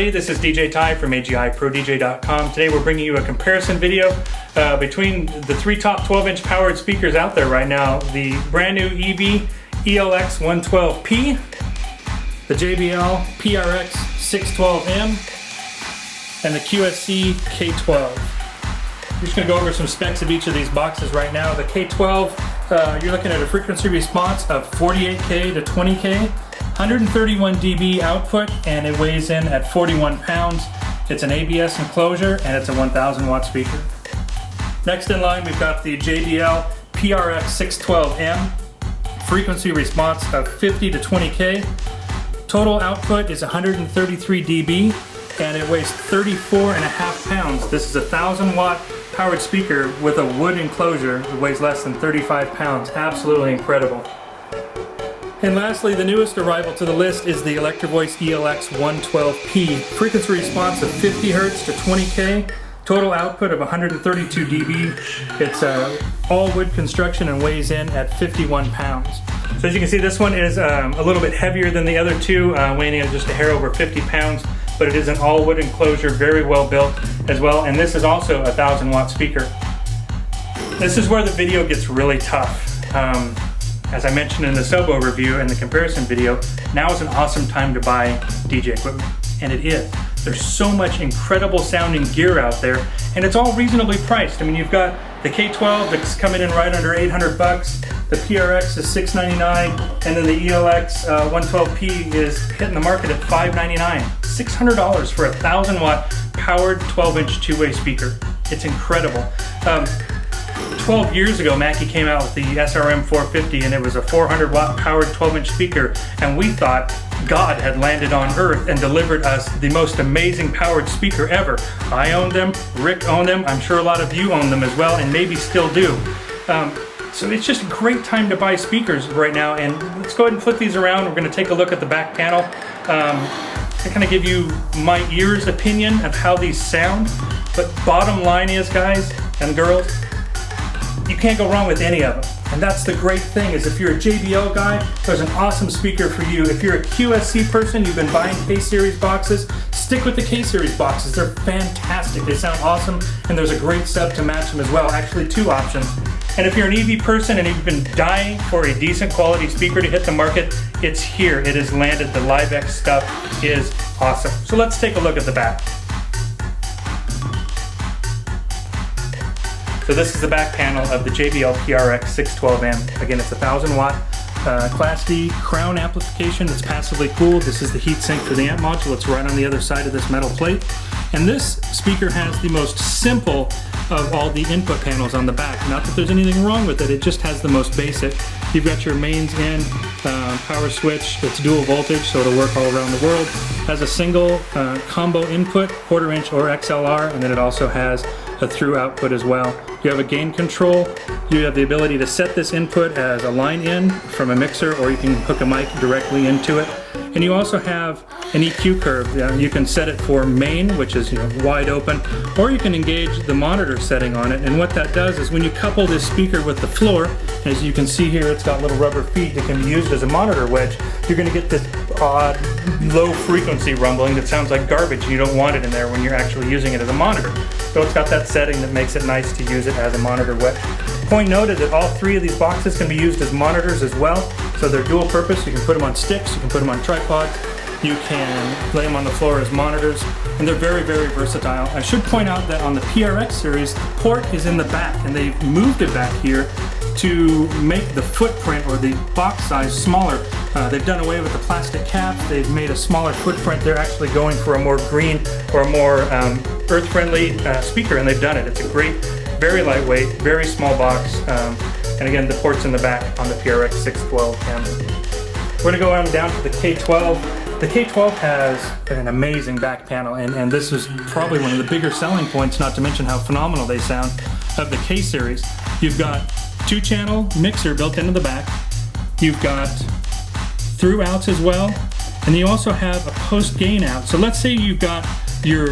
everybody, this is DJ Ty from agiprodj.com. Today we're bringing you a comparison video between the three top 12-inch powered speakers out there right now. The brand new EV ELX112P, the JBL PRX612M, and the QSC K12. We're just going to go over some specs of each of these boxes right now. The K12, you're looking at a frequency response of 48K to 20K. 131 dB output, and it weighs in at 41 pounds. It's an ABS enclosure, and it's a 1000 watt speaker. Next in line, we've got the JBL PRX612M. Frequency response of 50 to 20K. Total output is 133 dB, and it weighs 34.5 pounds. This is a 1000 watt powered speaker with a wood enclosure. It weighs less than 35 pounds. Absolutely incredible. And lastly, the newest arrival to the list is the Electro-Voice Elx112P. Frequency response of 50 Hz to 20K. Total output of 132 dB. It's all wood construction and weighs in at 51 pounds. So as you can see, this one is a little bit heavier than the other two, weighing in just a hair over 50 pounds. But it is an all wood enclosure, very well built as well. And this is also a 1000 watt speaker. This is where the video gets really tough. As I mentioned in the Sobo review and the comparison video, now is an awesome time to buy DJ equipment, and it is. There's so much incredible sounding gear out there, and it's all reasonably priced. I mean, you've got the K12 that's coming in right under 800 bucks, the PRX is $699, and then the ELX112P is hitting the market at $599. $600 for a 1000 watt powered 12-inch two-way speaker. It's incredible. 12 years ago, Mackie came out with the SRM 450, and it was a 400 watt powered 12-inch speaker, and we thought God had landed on Earth and delivered us the most amazing powered speaker ever. I owned them, Rick owned them, I'm sure a lot of you own them as well, and maybe still do. So it's just a great time to buy speakers right now, and let's go ahead and flip these around. We're going to take a look at the back panel. I kind of give you my ear's opinion of how these sound, but bottom line is, guys and girls, you can't go wrong with any of them. And that's the great thing, is if you're a JBL guy, there's an awesome speaker for you. If you're a QSC person, you've been buying K-Series boxes, stick with the K-Series boxes. They're fantastic. They sound awesome, and there's a great sub to match them as well. Actually, two options. And if you're an EV person and you've been dying for a decent quality speaker to hit the market, it's here. It has landed. The LiveX stuff is awesome. So let's take a look at the back. So this is the back panel of the JBL PRX612M. Again, it's a 1000 watt Class D crown amplification that's passively cooled. This is the heatsink for the amp module. It's right on the other side of this metal plate. And this speaker has the most simple of all the input panels on the back. Not that there's anything wrong with it, it just has the most basic. You've got your mains in, power switch, it's dual voltage, so it'll work all around the world. Has a single combo input, 1/4 inch or XLR, and then it also has a through output as well. You have a gain control. You have the ability to set this input as a line in from a mixer, or you can hook a mic directly into it. And you also have an EQ curve. You can set it for main, which is wide open, or you can engage the monitor setting on it. And what that does is when you couple this speaker with the floor, as you can see here, it's got little rubber feet that can be used as a monitor wedge. You're going to get this odd low frequency rumbling that sounds like garbage, and you don't want it in there when you're actually using it as a monitor. So it's got that setting that makes it nice to use it as a monitor wedge. Point noted that all three of these boxes can be used as monitors as well, so they're dual purpose. You can put them on sticks, you can put them on tripods, you can lay them on the floor as monitors, and they're very, very versatile. I should point out that on the PRX series, the port is in the back, and they've moved it back here to make the footprint or the box size smaller. They've done away with the plastic caps. They've made a smaller footprint. They're actually going for a more green or a more earth-friendly speaker, and they've done it. It's a great, very lightweight, very small box. And again, the port's in the back on the PRX612M. We're gonna go on down to the K12. The K12 has an amazing back panel, and this is probably one of the bigger selling points, not to mention how phenomenal they sound, of the K-Series. You've got 2-channel mixer built into the back. You've got through outs as well, and you also have a post gain out. So let's say you've got your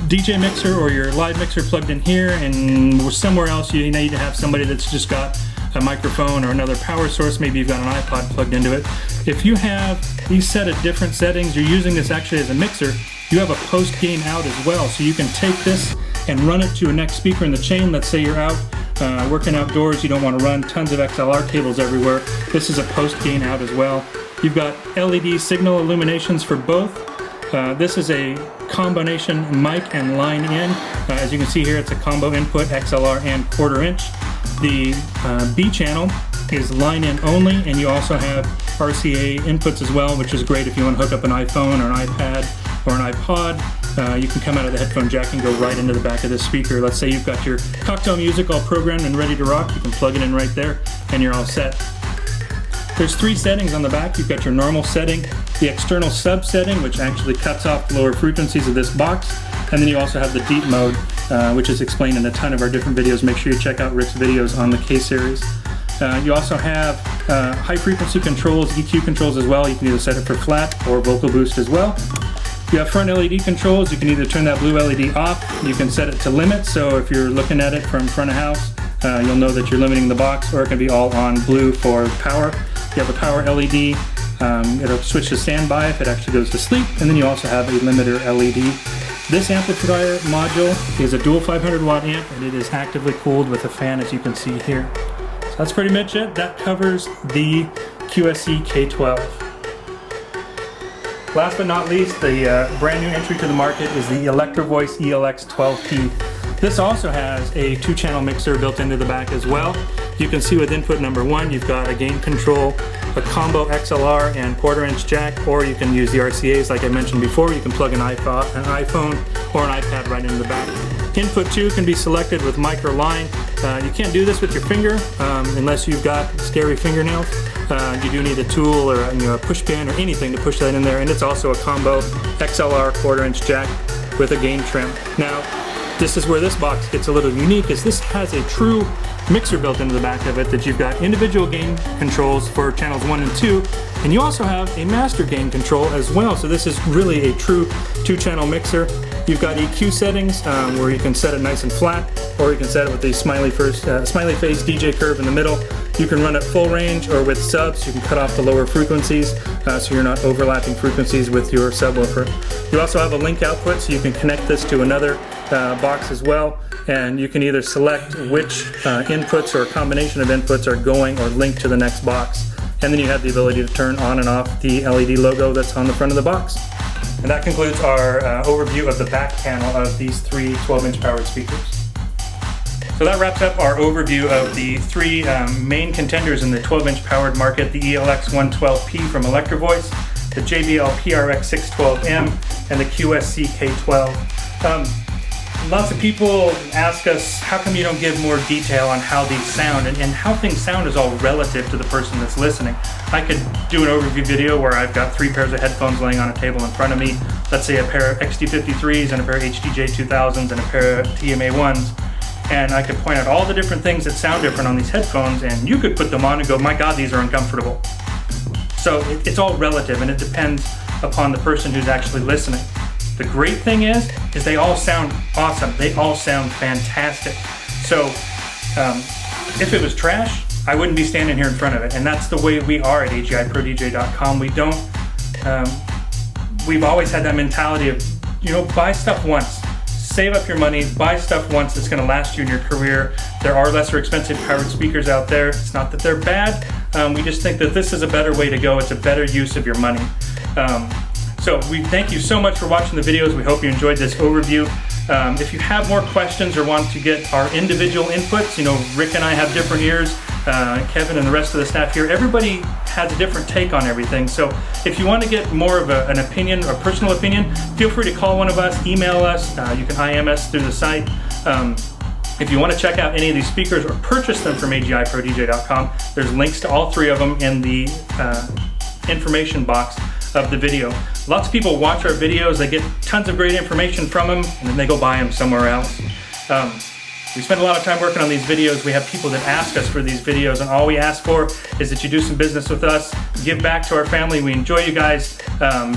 DJ mixer or your live mixer plugged in here, and somewhere else you need to have somebody that's just got a microphone or another power source. Maybe you've got an iPod plugged into it. If you have these set at different settings, you're using this actually as a mixer, you have a post gain out as well. So you can take this and run it to a next speaker in the chain. Let's say you're out working outdoors, you don't want to run tons of XLR cables everywhere. This is a post gain out as well. You've got LED signal illuminations for both. This is a combination mic and line in. As you can see here, it's a combo input, XLR and 1/4 inch. The B channel is line in only, and you also have RCA inputs as well, which is great if you want to hook up an iPhone or an iPad or an iPod. You can come out of the headphone jack and go right into the back of the speaker. Let's say you've got your cocktail music all programmed and ready to rock. You can plug it in right there and you're all set. There's 3 settings on the back. You've got your normal setting, the external sub setting, which actually cuts off the lower frequencies of this box, and then you also have the deep mode, which is explained in a ton of our different videos. Make sure you check out Rick's videos on the K-series. You also have high frequency controls, EQ controls as well. You can either set it for flat or vocal boost as well. You have front LED controls. You can either turn that blue LED off, you can set it to limit, so if you're looking at it from front of house, you'll know that you're limiting the box, or it can be all on blue for power. You have a power LED, it'll switch to standby if it actually goes to sleep, and then you also have a limiter LED. This amplifier module is a dual 500 watt amp, and it is actively cooled with a fan, as you can see here. So that's pretty much it. That covers the QSC K12. Last but not least, the brand new entry to the market is the Electro-Voice ELX112P. This also has a 2-channel mixer built into the back as well. You can see with input number 1, you've got a gain control, a combo XLR and 1/4 inch jack, or you can use the RCAs like I mentioned before. You can plug an iPhone or an iPad right into the back. Input 2 can be selected with mic or line. You can't do this with your finger unless you've got scary fingernails. You do need a tool or a push pin or anything to push that in there, and it's also a combo XLR 1/4 inch jack with a gain trim. Now, this is where this box gets a little unique, is this has a true mixer built into the back of it, that you've got individual gain controls for channels 1 and 2, and you also have a master gain control as well. So this is really a true 2-channel mixer. You've got EQ settings where you can set it nice and flat, or you can set it with the smiley face DJ curve in the middle. You can run it full range or with subs. You can cut off the lower frequencies so you're not overlapping frequencies with your subwoofer. You also have a link output, so you can connect this to another box as well, and you can either select which inputs or a combination of inputs are going or linked to the next box. And then you have the ability to turn on and off the LED logo that's on the front of the box. And that concludes our overview of the back panel of these 3 12-inch powered speakers. So that wraps up our overview of the 3 main contenders in the 12-inch powered market: the ELX112P from Electro-Voice, the JBL PRX612M, and the QSC K12. Lots of people ask us, how come you don't give more detail on how these sound? And how things sound is all relative to the person that's listening. I could do an overview video where I've got 3 pairs of headphones laying on a table in front of me. Let's say a pair of XT53s and a pair of HDJ2000s and a pair of TMA1s. And I could point out all the different things that sound different on these headphones, and you could put them on and go, my God, these are uncomfortable. So it's all relative, and it depends upon the person who's actually listening. The great thing is they all sound awesome. They all sound fantastic. So if it was trash, I wouldn't be standing here in front of it. And that's the way we are at agiprodj.com. We've always had that mentality of, buy stuff once. Save up your money, buy stuff once that's going to last you in your career. There are lesser expensive powered speakers out there. It's not that they're bad. We just think that this is a better way to go. It's a better use of your money. So we thank you so much for watching the videos. We hope you enjoyed this overview. If you have more questions or want to get our individual inputs, Rick and I have different ears, Kevin and the rest of the staff here, everybody has a different take on everything. So if you want to get more of an opinion or personal opinion, feel free to call one of us, email us, you can IM us through the site. If you want to check out any of these speakers or purchase them from agiprodj.com, there's links to all 3 of them in the information box of the video. Lots of people watch our videos, they get tons of great information from them, and then they go buy them somewhere else. We spend a lot of time working on these videos. We have people that ask us for these videos, and all we ask for is that you do some business with us, give back to our family. We enjoy you guys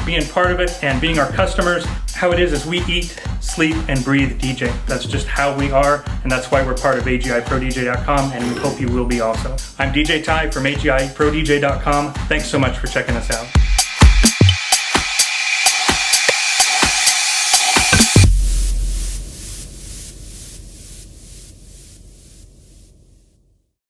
being part of it and being our customers. How it is we eat, sleep, and breathe DJ. That's just how we are, and that's why we're part of agiprodj.com, and we hope you will be also. I'm DJ Ty from agiprodj.com. Thanks so much for checking us out.